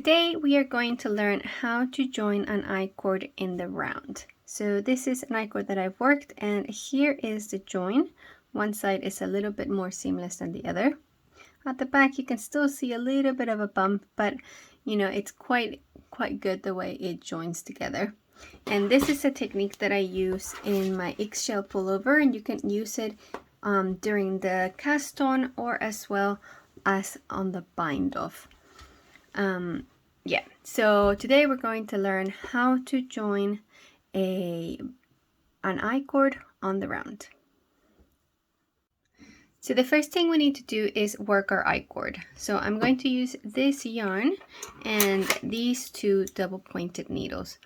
Today we are going to learn how to join an icord in the round. So this is an icord that I've worked, and here is the join. One side is a little bit more seamless than the other. At the back you can still see a little bit of a bump, but you know, it's quite good the way it joins together. And this is a technique that I use in my eggshell pullover, and you can use it during the cast on or as well as on the bind off. Yeah, so today we're going to learn how to join an icord on the round. So the first thing we need to do is work our icord. So I'm going to use this yarn and these two double pointed needles.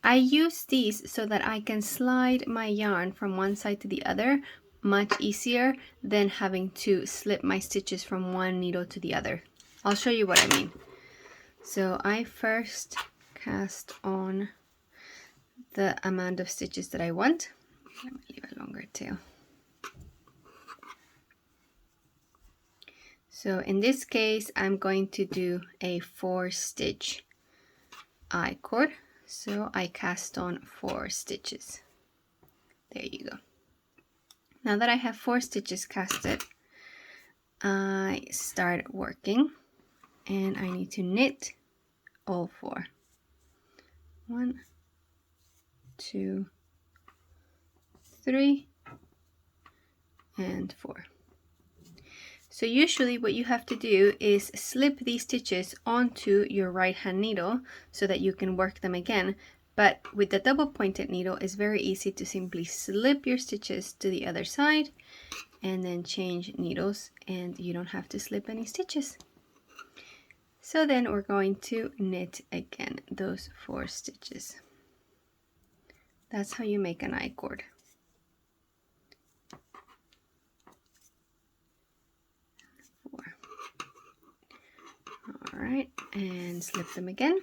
I use these so that I can slide my yarn from one side to the other much easier than having to slip my stitches from one needle to the other. I'll show you what I mean. So I first cast on the amount of stitches that I want. Let me leave a longer tail. So in this case, I'm going to do a 4-stitch icord. So I cast on 4 stitches. There you go. Now that I have 4 stitches casted, I start working, and I need to knit all 4. 1, 2, 3, and 4. So usually what you have to do is slip these stitches onto your right hand needle so that you can work them again. But with the double pointed needle, it's very easy to simply slip your stitches to the other side and then change needles, and you don't have to slip any stitches. So then we're going to knit again those 4 stitches. That's how you make an icord. All right, and slip them again.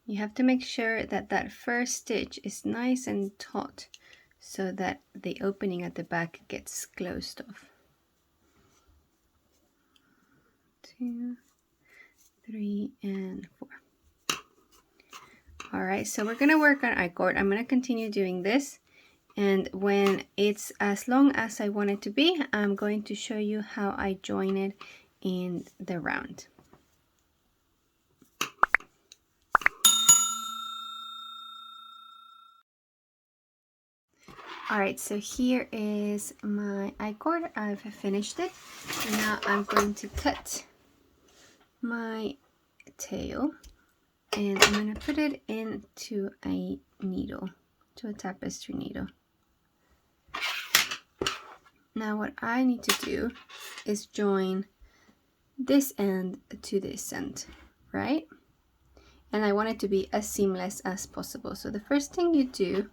You have to make sure that that first stitch is nice and taut so that the opening at the back gets closed off. 2, 3, and 4. All right, so we're gonna work on icord. I'm gonna continue doing this, and when it's as long as I want it to be, I'm going to show you how I join it in the round. All right, so here is my icord. I've finished it, and now I'm going to cut my tail, and I'm going to put it into a needle, to a tapestry needle. Now what I need to do is join this end to this end, right? And I want it to be as seamless as possible. So the first thing you do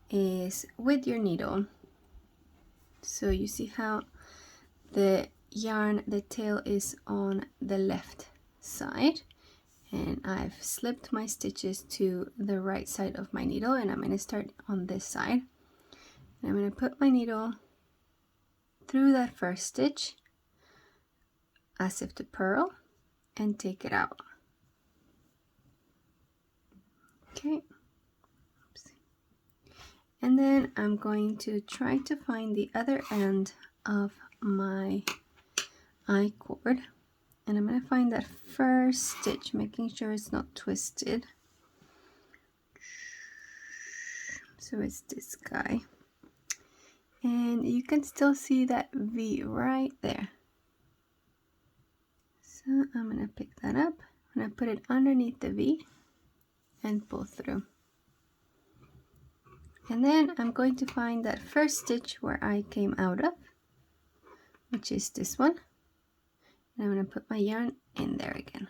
is with your needle, so you see how the yarn, the tail is on the left side, and I've slipped my stitches to the right side of my needle, and I'm going to start on this side, and I'm going to put my needle through that first stitch as if to purl and take it out. Okay. And then I'm going to try to find the other end of my icord, and I'm going to find that first stitch, making sure it's not twisted. So it's this guy, and you can still see that V right there. So I'm going to pick that up, I'm going to put it underneath the V and pull through. And then I'm going to find that first stitch where I came out of, which is this one. And I'm going to put my yarn in there again.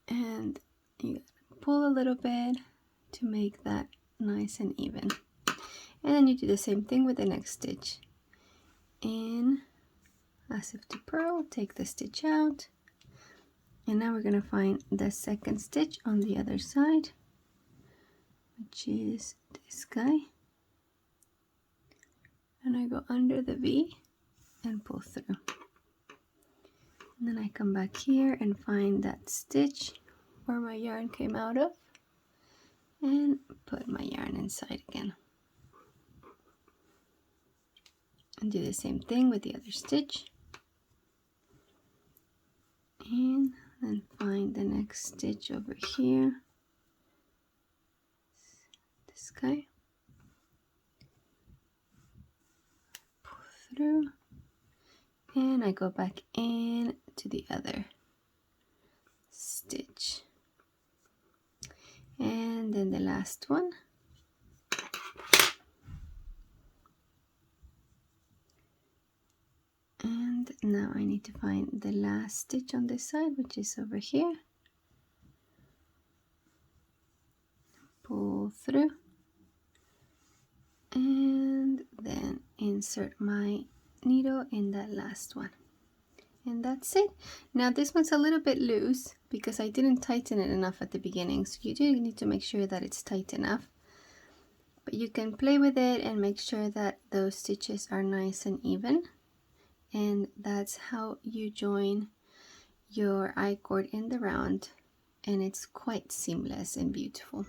And you pull a little bit to make that nice and even. And then you do the same thing with the next stitch. In, as if to purl, take the stitch out. And now we're going to find the second stitch on the other side, which is this guy. And I go under the V and pull through. And then I come back here and find that stitch where my yarn came out of and put my yarn inside again. And do the same thing with the other stitch. And then find the next stitch over here. This guy. Pull through. And I go back in to the other stitch. And then the last one. And now I need to find the last stitch on this side, which is over here. Pull through. And then insert my needle in that last one. And that's it. Now this one's a little bit loose because I didn't tighten it enough at the beginning. So you do need to make sure that it's tight enough. But you can play with it and make sure that those stitches are nice and even. And that's how you join your I-cord in the round, and it's quite seamless and beautiful.